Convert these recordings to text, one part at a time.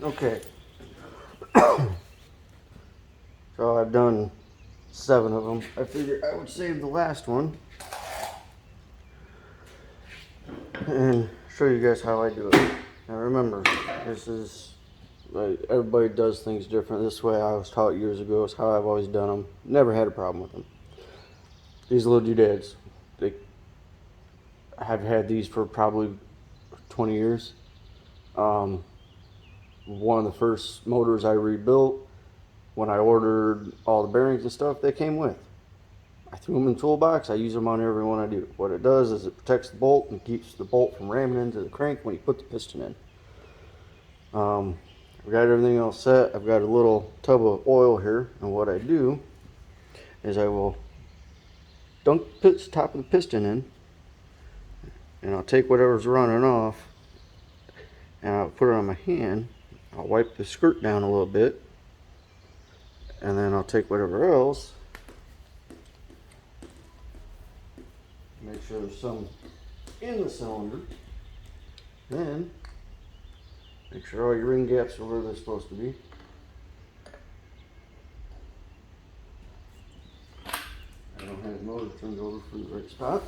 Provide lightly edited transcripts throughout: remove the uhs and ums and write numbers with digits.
Okay, so I've done 7 of them. I figured I would save the last one and show you guys how I do it. Now remember, this is like everybody does things different. This way I was taught years ago. It's how I've always done them. Never had a problem with them. These little doodads, I've had these for probably 20 years. One of the first motors I rebuilt, when I ordered all the bearings and stuff, they came with. I threw them in the toolbox. I use them on every one I do. What it does is it protects the bolt and keeps the bolt from ramming into the crank when you put the piston in. I've got everything else set. I've got a little tub of oil here, and what I do is I will dunk the top of the piston in, and I'll take whatever's running off and I'll put it on my hand. I'll wipe the skirt down a little bit, and then I'll take whatever else, make sure there's some in the cylinder, then make sure all your ring gaps are where they're supposed to be. I don't have the motor turned over for the right spot.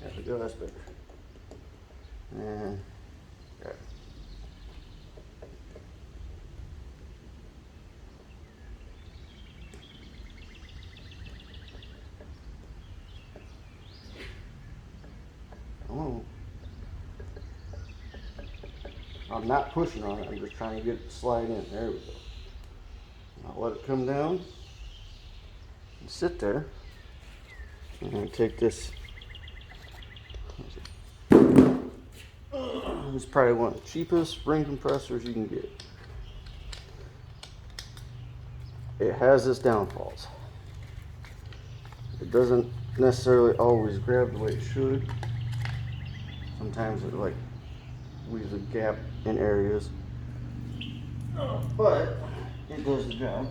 There we go, that's better. And got it. Oh. I'm not pushing on it, I'm just trying to get it to slide in. There we go. Now let it come down and sit there. And take this. It's probably one of the cheapest ring compressors you can get. It has its downfalls. It doesn't necessarily always grab the way it should. Sometimes it like leaves a gap in areas. But it does the job.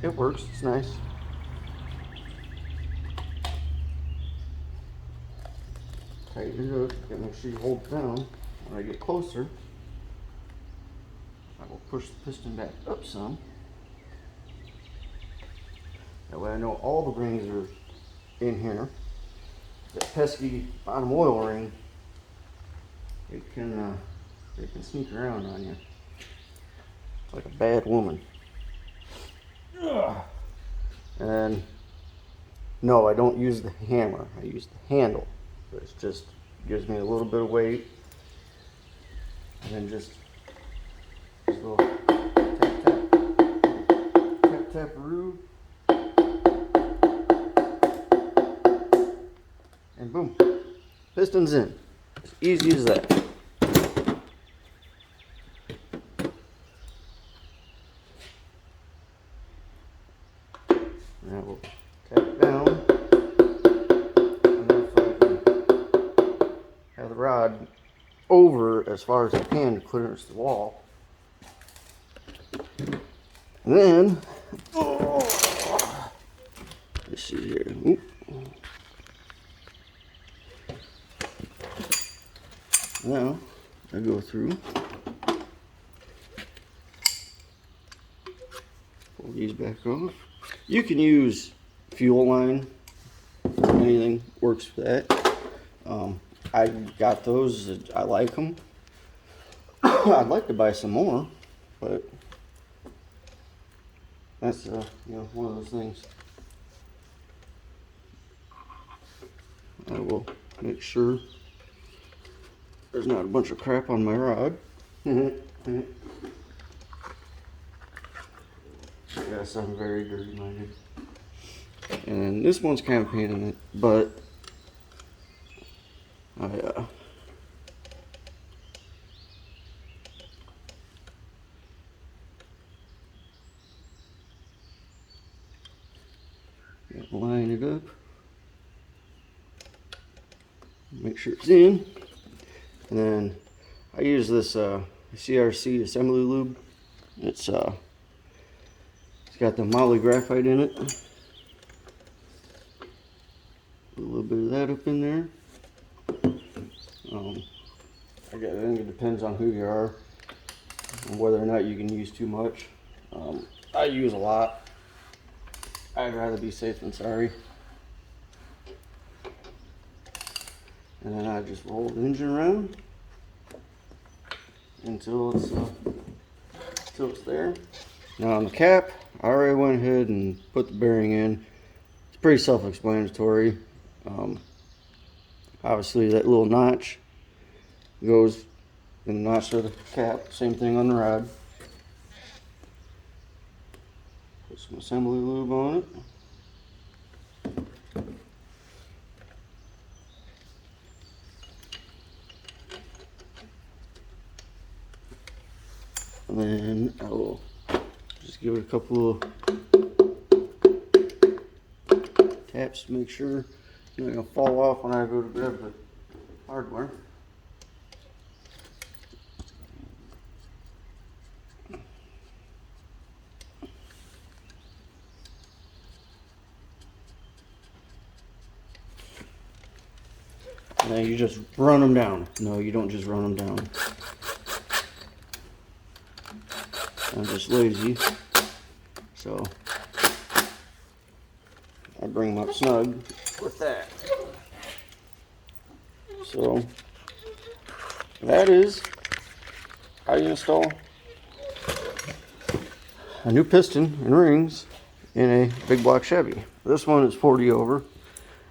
It works, it's nice. Tighten it up, make sure you hold it down. When I get closer, I will push the piston back up some. That way I know all the rings are in here. That pesky bottom oil ring, it can sneak around on you like a bad woman. And no, I don't use the hammer. I use the handle. It just gives me a little bit of weight. And then just a little tap-roo. And boom, piston's in. As easy as that. Now we'll tap down. And then if I can have the rod over as far as I can to clearance the wall. And then, let's see here. Oop. Now, I go through, pull these back off. You can use fuel line, anything works for that. I got those, I like them. I'd like to buy some more, but that's one of those things. I will make sure there's not a bunch of crap on my rod. Yes, I'm very dirty minded. And this one's kind of a pain in it, but I line it up, make sure it's in, and then I use this CRC assembly lube. It's got the moly graphite in it. Put a little bit of that up in there. I think it depends on who you are and whether or not you can use too much. I use a lot. I'd rather be safe than sorry. And then I just roll the engine around until it's there. Now on the cap, I already went ahead and put the bearing in. It's pretty self-explanatory. Obviously that little notch goes in the notch of the cap. Same thing on the rod. Put some assembly lube on it. And then I will just give it a couple of taps to make sure it's not going to fall off when I go to grab the hardware. And then you just run them down. No, you don't just run them down. I'm just lazy, so I bring them up snug with that. So that is how you install a new piston and rings in a big block Chevy. This one is 40 over,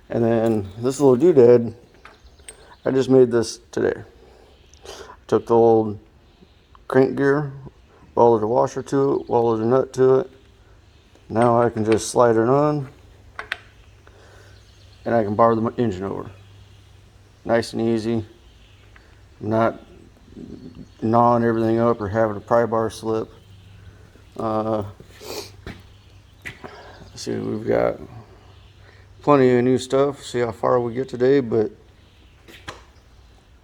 and then this little doodad, I just made this today. Took the old crank gear, welded a washer to it, welded a nut to it. Now I can just slide it on and I can bar the engine over. Nice and easy. I'm not gnawing everything up or having a pry bar slip. Let's see, we've got plenty of new stuff. See how far we get today, but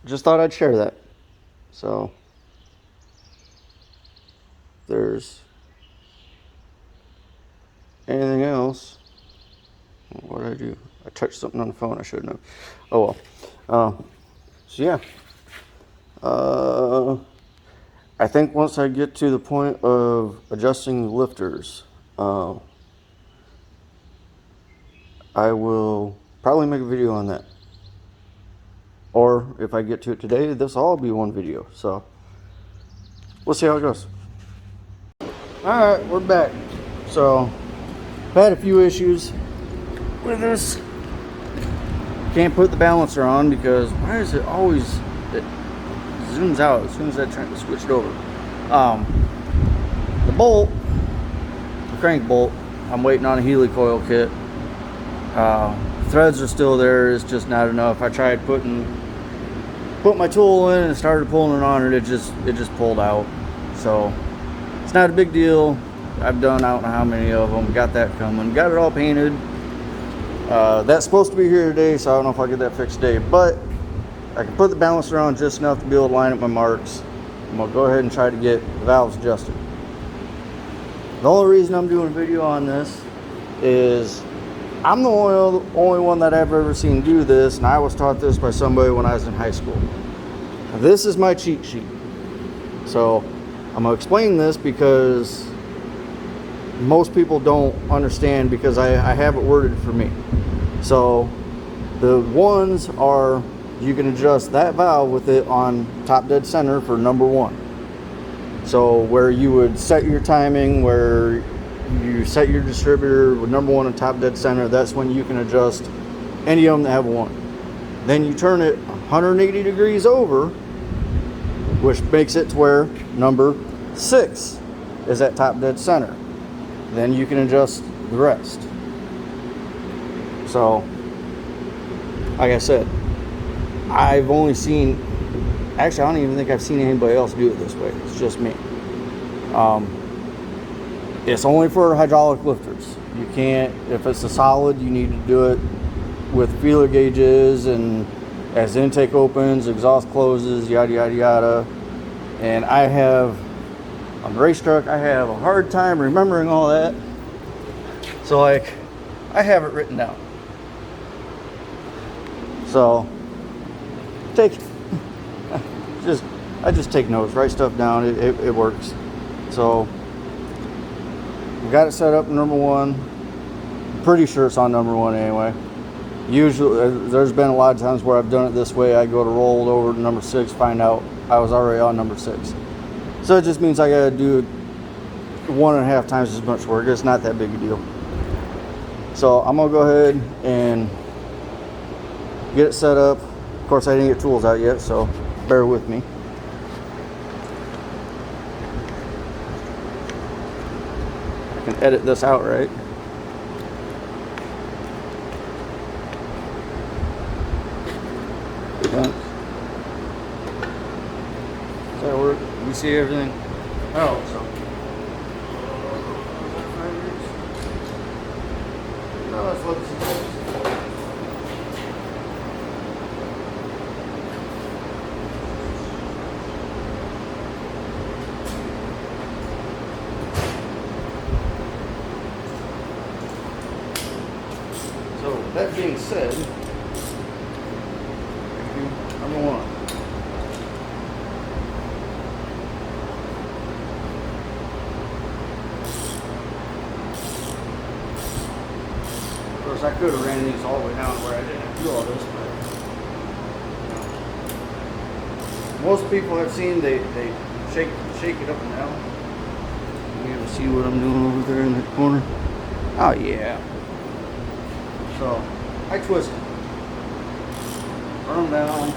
just thought I'd share that. So there's anything else, what did I do? I touched something on the phone I shouldn't have. Oh well. So yeah, I think once I get to the point of adjusting the lifters, I will probably make a video on that. Or if I get to it today, this will all be one video. So we'll see how it goes. Alright, we're back. So I've had a few issues with this. Can't put the balancer on because why is it always, it zooms out as soon as I try to switch it over. The bolt, the crank bolt, I'm waiting on a Healy coil kit. Threads are still there, it's just not enough. I tried put my tool in and started pulling it on it, it just pulled out. So it's not a big deal. I've done I don't know how many of them. Got that coming. Got it all painted. That's supposed to be here today, so I don't know if I'll get that fixed today. But I can put the balancer on just enough to be able to line up my marks. I'm going to go ahead and try to get the valves adjusted. The only reason I'm doing a video on this is I'm the only one that I've ever seen do this, and I was taught this by somebody when I was in high school. This is my cheat sheet. So I'm going to explain this because most people don't understand, because I have it worded for me. So the ones are, you can adjust that valve with it on top dead center for number one. So where you would set your timing, where you set your distributor with number one on top dead center, that's when you can adjust any of them that have one. Then you turn it 180 degrees over, which makes it to where number 6 is at top dead center. Then you can adjust the rest. So, like I said, I've only seen, actually I don't even think I've seen anybody else do it this way. It's just me. It's only for hydraulic lifters. You can't, if it's a solid, you need to do it with feeler gauges and as the intake opens, exhaust closes, yada yada yada. And I have, on the race truck, I have a hard time remembering all that. So like, I have it written down. So I just take notes, write stuff down. It works. So we got it set up number 1. I'm pretty sure it's on number 1 anyway. Usually, there's been a lot of times where I've done it this way. I go to roll it over to number 6, find out I was already on number 6. So it just means I gotta do 1.5 times as much work. It's not that big a deal. So I'm gonna go ahead and get it set up. Of course, I didn't get tools out yet, so bear with me. I can edit this out, right? Does that work? You see everything? Oh, so. No, let's look. So, that being said, number 1. Of course, I could have ran these all the way down where I didn't have to do all this, but most people I've seen, they shake it up and down. You ever see what I'm doing over there in that corner? Oh yeah. So I twist it, run them down.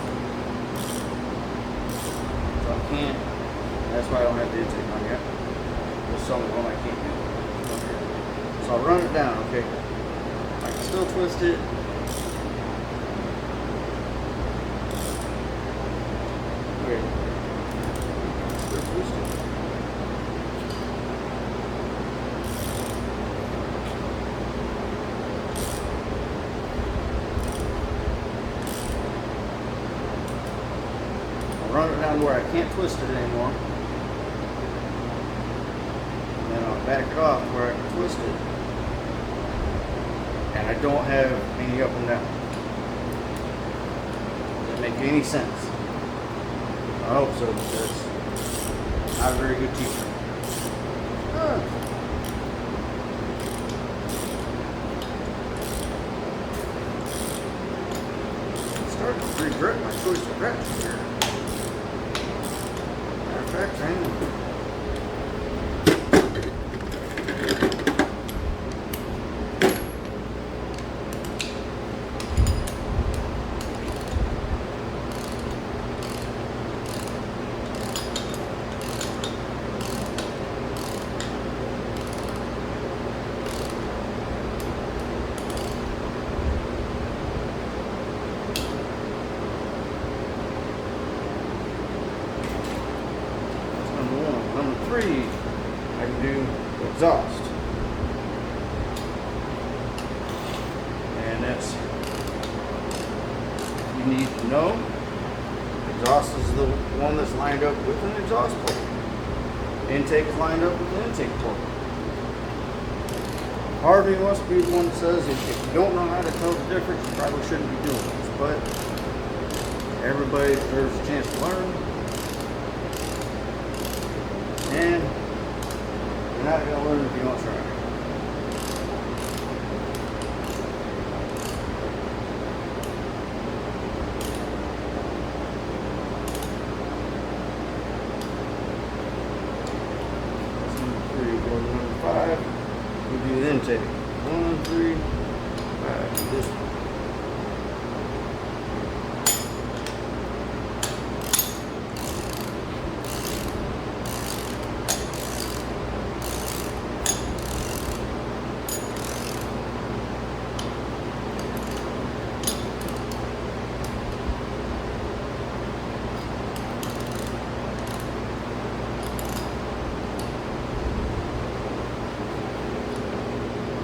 So I can't. That's why I don't have the intake on yet. There's some of them I can't do. So I'll run it down. Okay. I can still twist it. Okay. Still twist it. I'll run it down to where I can't twist it anymore. And then I'll back it off where I can twist it. And I don't have any up and down. Does that make any sense? I hope so, because I'm not a very good teacher. I'm starting to regret my choice of reps here. Matter of fact, I am. 3, I can do exhaust. And that's, you need to know, exhaust is the one that's lined up with an exhaust port. Intake is lined up with an intake port. Harvey must be the one that says if you don't know how to tell the difference, you probably shouldn't be doing this. But everybody deserves a chance to learn. And you're not going to learn if you don't try. That's number 3. Go to number 5. We do the intake. 1, 3, 5. This one.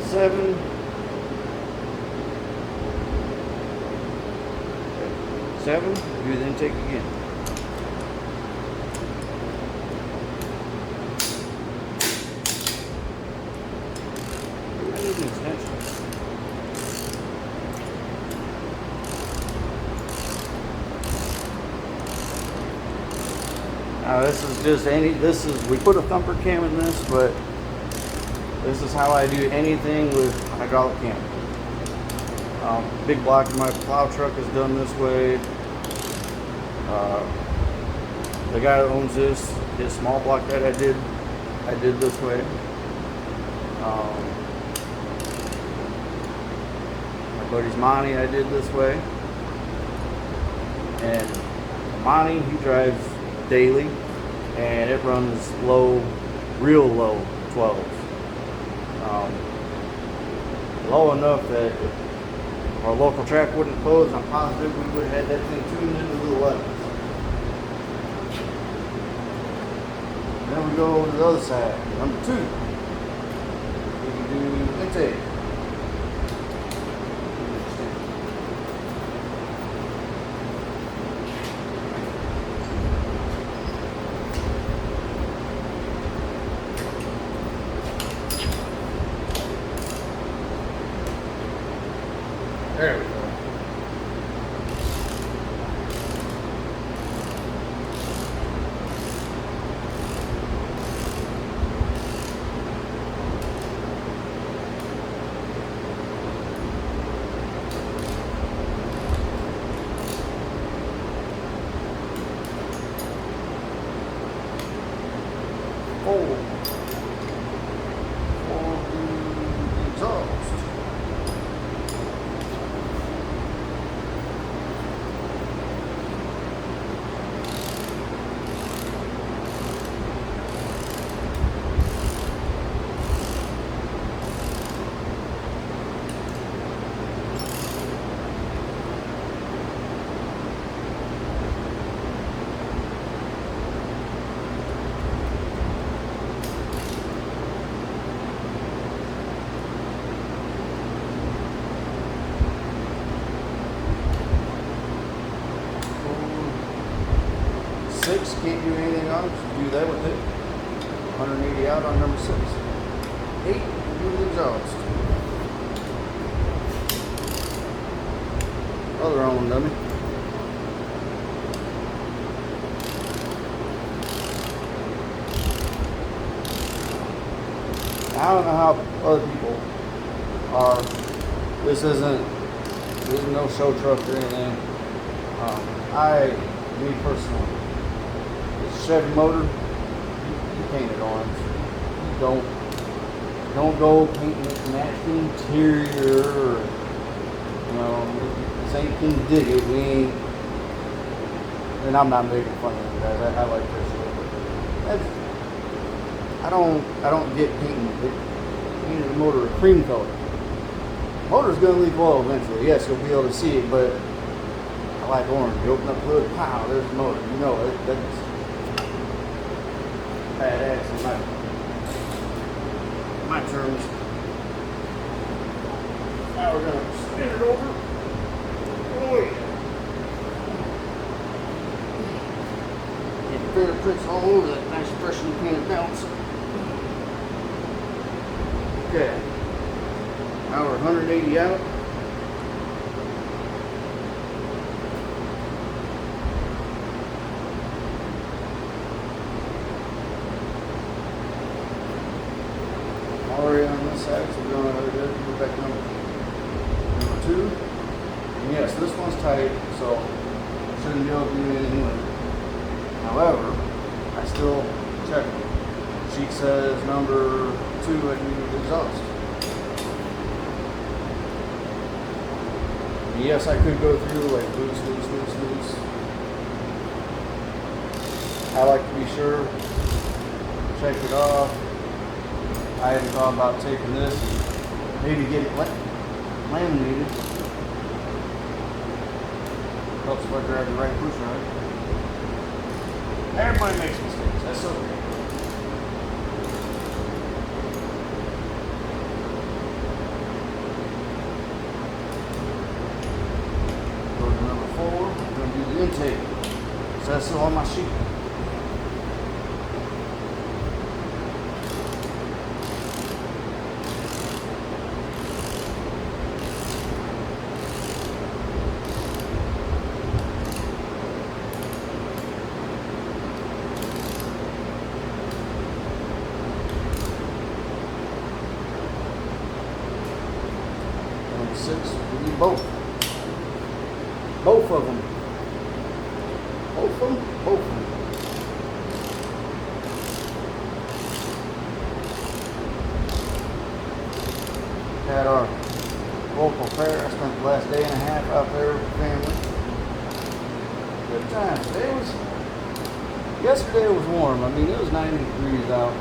Seven. Seven, do the intake again. I need an extension. This is just we put a thumper cam in this, but this is how I do anything with hydraulic cam. Big block in my plow truck is done this way. The guy that owns this, his small block that I did this way. My buddy's Monty, I did this way. And Monty, he drives daily, and it runs low, real low 12s. Low enough that if our local track wouldn't close, I'm positive we would have had that thing tuned into the 11s. Then we go to the other side, number 2. We can do intake. There we go. Four exhaust. Six, can't do anything on it, so do that with it. 180 out on number 6. 8, do the exhaust. Other on dummy. I don't know how other people are. This isn't no show truck or anything. Me personally, Chevy motor, you paint it orange. Don't go painting it nasty interior, or, say you can dig it. We ain't, and I'm not making fun of you guys. I like this shit. I don't get painting the motor a cream color. Motor's gonna leak oil eventually. Yes, you'll be able to see it, but I like orange. You open up the hood, pow, there's the motor. That's badass in my terms. Now we're gonna spin it over. Oh yeah. Get the fingerprints all over that nice freshly painted bounce. Okay. Now we're 180 out. Already on this side, so we're going over there. Go back number 2. And yes, this one's tight, so I shouldn't be able to do anything with it. However, I still check it. The sheet says number 2 I can use exhaust. And yes, I could go through like loose. I like to be sure, check it off. I hadn't thought about taking this and maybe get it laminated. Helps if I grab the right push rod. Everybody makes mistakes. That's okay. Go to number 4. I'm going to do the intake. So that's still on my sheet. 6. We need both. Both of them. Both of them? Both of them. Had our local fair. I spent the last day and a half out there with the family. Good time. Yesterday was warm. I mean, it was 90 degrees out.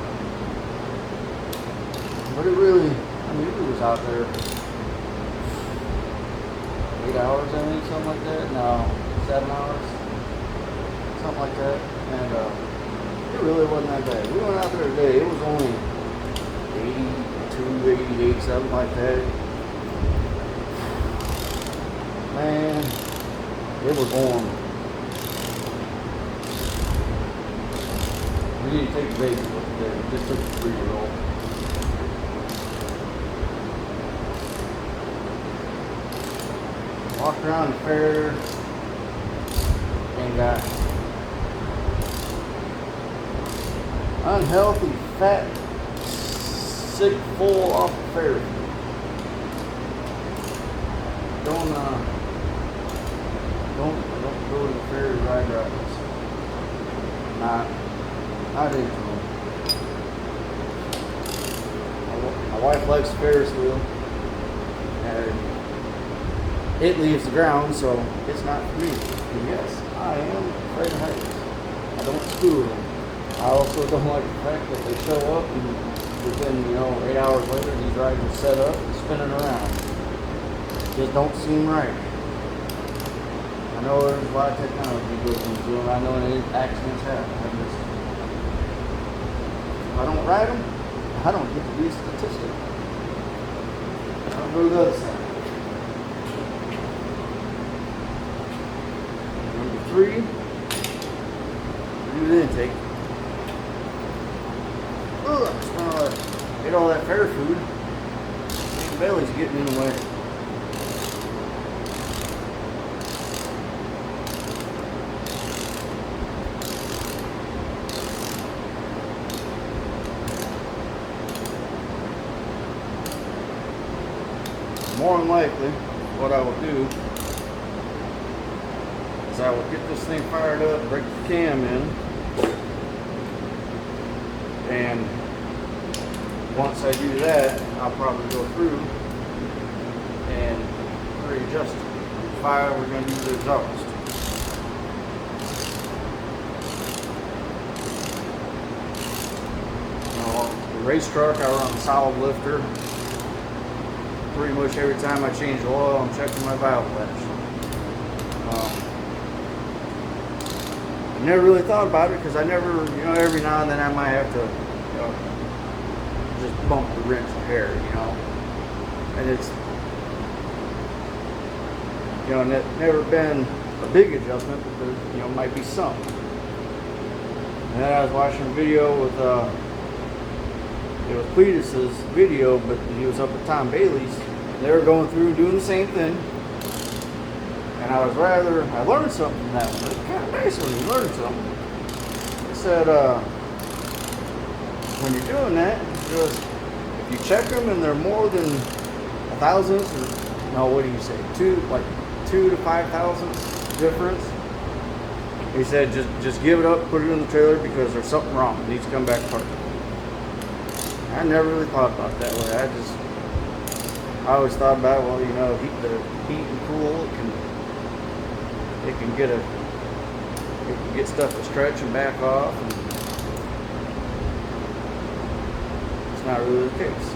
But it really, I mean, we was out there 8 hours, I think, something like that. No, 7 hours. Something like that. And it really wasn't that bad. We went out there today. It was only 82, 88, something like that. Man, it was warm. We didn't take the baby with us today. We just took the 3-year-old. Walked around the fair and got unhealthy, fat, sick, full off the fair. Don't go to the fair to ride rides. Not into them. My wife likes the Ferris wheel, and it leaves the ground, so it's not for me. And yes, I am afraid of heights. I don't screw them. I also don't like the fact that they show up and within 8 hours later these rides are set up and spinning around. Just don't seem right. I know there's a lot of technology goes into them. I know any accidents happen. If I don't ride them, I don't get to be a statistic. I'll go to the other side. Number 3, do the intake. Ugh, I smell that. Ate all that fair food. My belly's getting in the way. More than likely, what I will do is I will get this thing fired up, break the cam in, and once I do that, I'll probably go through and readjust it. 5, we're going to do the exhaust. The race truck, I run a solid lifter. Pretty much every time I change the oil, I'm checking my valve latch. I never really thought about it because I never, every now and then I might have to, just bump the wrench a hair, and it's, never been a big adjustment, but there, might be some. And then I was watching a video with, it was Cletus's video, but he was up at Tom Bailey's. They were going through doing the same thing. And I learned something from that one. It's kind of nice when you learn something. It said, when you're doing that, just, if you check them and they're more than 1,000, or, no, what do you say? 2 to 5 thousandths difference. He said, just give it up, put it in the trailer because there's something wrong. It needs to come back apart. I never really thought about it that way. I always thought about, well, the heat and cool, it can get stuff to stretch and back off, and it's not really the case.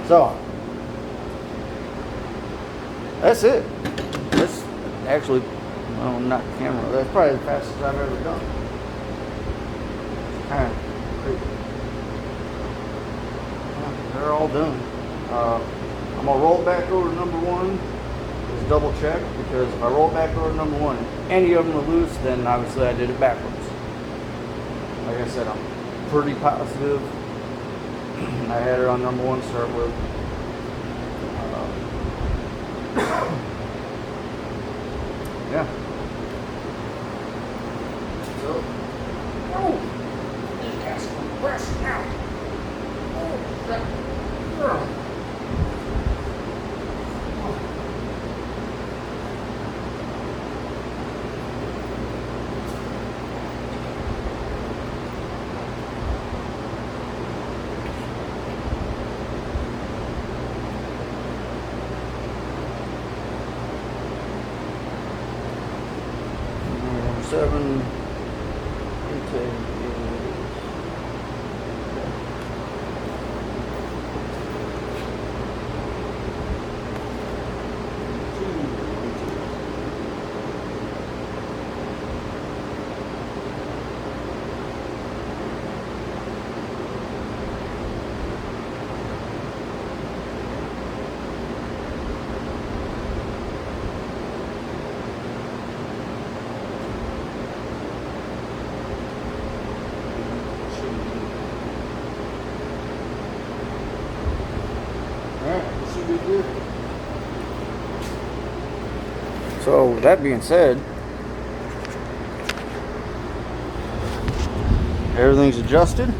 So that's it. That's actually, well, not the camera. That's probably the fastest I've ever done. Kind of crazy. They're all done. I'm gonna roll it back over to number 1. Just double check, because if I roll it back over to number 1, any of them are loose, then obviously I did it backwards. Like I said, I'm pretty positive I had it on number 1 to start with. Yeah. So, this gas is pressed out. 2.7 intake. So with that being said, everything's adjusted.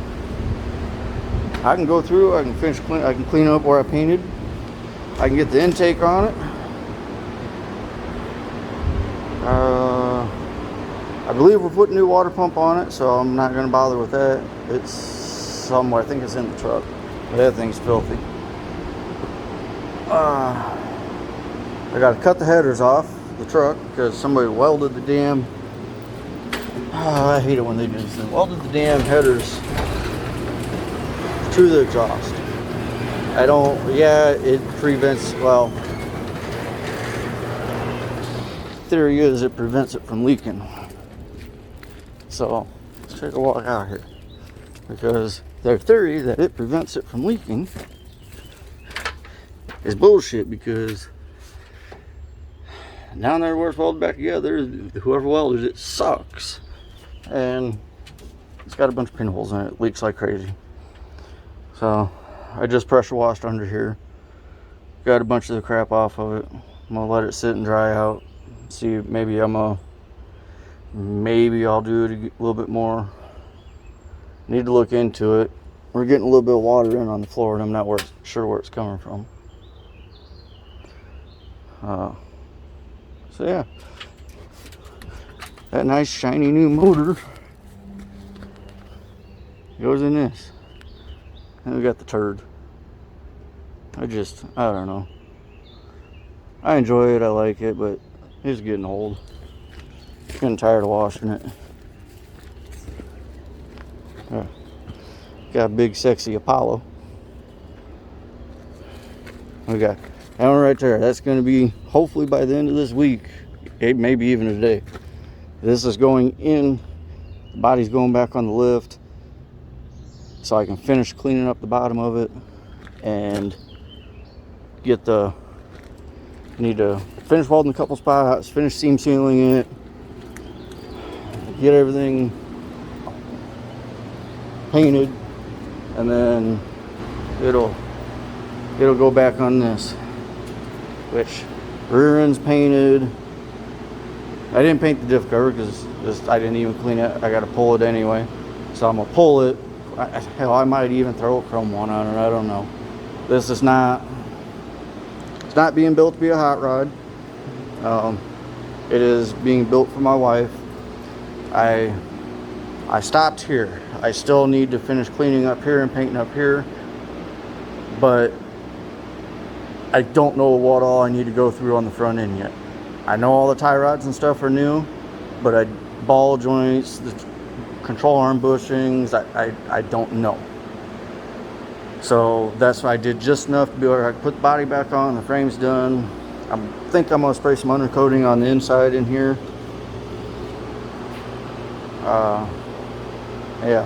I can go through, I can finish clean, I can clean up where I painted. I can get the intake on it. I believe we're putting a new water pump on it, so I'm not going to bother with that. It's somewhere, I think it's in the truck. But that thing's filthy. I got to cut the headers off the truck because somebody welded the damn. I hate it when they do this. They welded the damn headers to the exhaust. I don't. Yeah, it prevents. Well, theory is it prevents it from leaking. So let's take a walk out here because their theory that it prevents it from leaking is bullshit, because down there where it's welded back together, whoever welded it sucks, and it's got a bunch of pinholes in it. It leaks like crazy. So I just pressure washed under here, got a bunch of the crap off of it. I'm gonna let it sit and dry out, see, maybe I'll do it a little bit more. Need to look into it. We're getting a little bit of water in on the floor and I'm not sure where it's coming from. So yeah, that nice shiny new motor goes in this. And we got the turd. I don't know. I enjoy it, I like it, but it's getting old. Getting tired of washing it. Got a big sexy Apollo. We got that one right there. That's going to be hopefully by the end of this week, maybe even today. This is going in, the body's going back on the lift, so I can finish cleaning up the bottom of it and get need to finish welding a couple spots, finish seam sealing it, get everything painted, and then it'll go back on this, which rear end's painted. I didn't paint the diff cover because I didn't even clean it. I got to pull it anyway, so I'm gonna pull it. Hell, I might even throw a chrome one on it. I don't know. This is not. It's not being built to be a hot rod. It is being built for my wife. I stopped here. I still need to finish cleaning up here and painting up here, but I don't know what all I need to go through on the front end yet. I know all the tie rods and stuff are new, but ball joints, the control arm bushings, I don't know. So that's why I did just enough to be able to put the body back on, the frame's done. I think I'm gonna spray some undercoating on the inside in here. Yeah.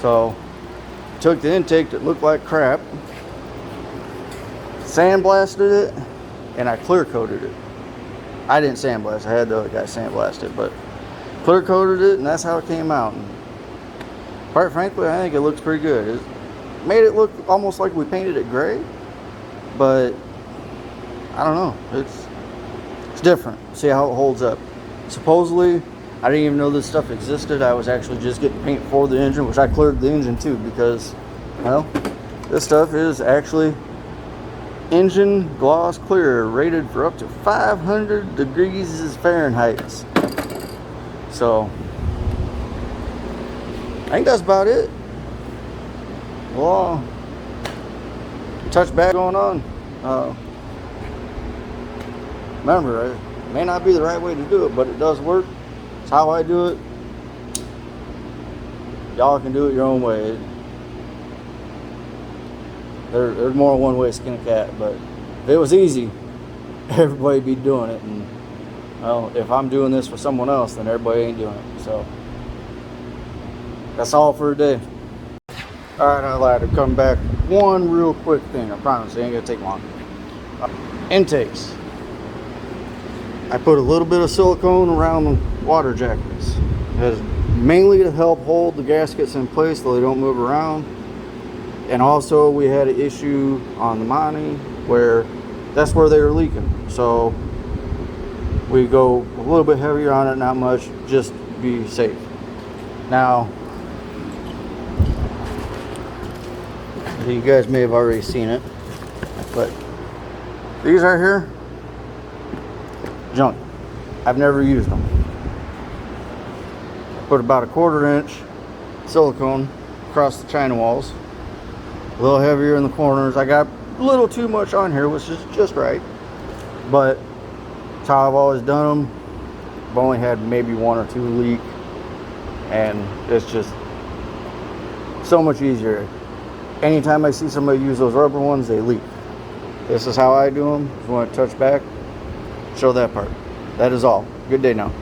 So took the intake that looked like crap, sandblasted it, and I clear coated it. I didn't sandblast, I had the other guy sandblast it, but clear coated it, and that's how it came out. And quite frankly, I think it looks pretty good. It made it look almost like we painted it gray, but I don't know, it's different. See how it holds up. Supposedly, I didn't even know this stuff existed. I was actually just getting paint for the engine, which I cleared the engine too, because, well, this stuff is actually engine gloss clear, rated for up to 500 degrees Fahrenheit. So I think that's about it. Well, touch back going on. Remember, it may not be the right way to do it, but it does work. It's how I do it. Y'all can do it your own way. There's more than one way to skin a cat, but if it was easy, everybody'd be doing it. And well, if I'm doing this for someone else, then everybody ain't doing it. So that's all for today. All right, I'd like to come back. One real quick thing. I promise it ain't gonna take long. Intakes. I put a little bit of silicone around the water jackets. It's mainly to help hold the gaskets in place so they don't move around. And also we had an issue on the Monty where that's where they were leaking. So we go a little bit heavier on it, not much, just to be safe. Now, you guys may have already seen it, but these right here, junk. I've never used them. Put about a 1/4 inch silicone across the china walls. A little heavier in the corners. I got a little too much on here, which is just right. But it's how I've always done them. I've only had maybe 1 or 2 leak. And it's just so much easier. Anytime I see somebody use those rubber ones, they leak. This is how I do them. If you want to touch back, show that part. That is all. Good day now.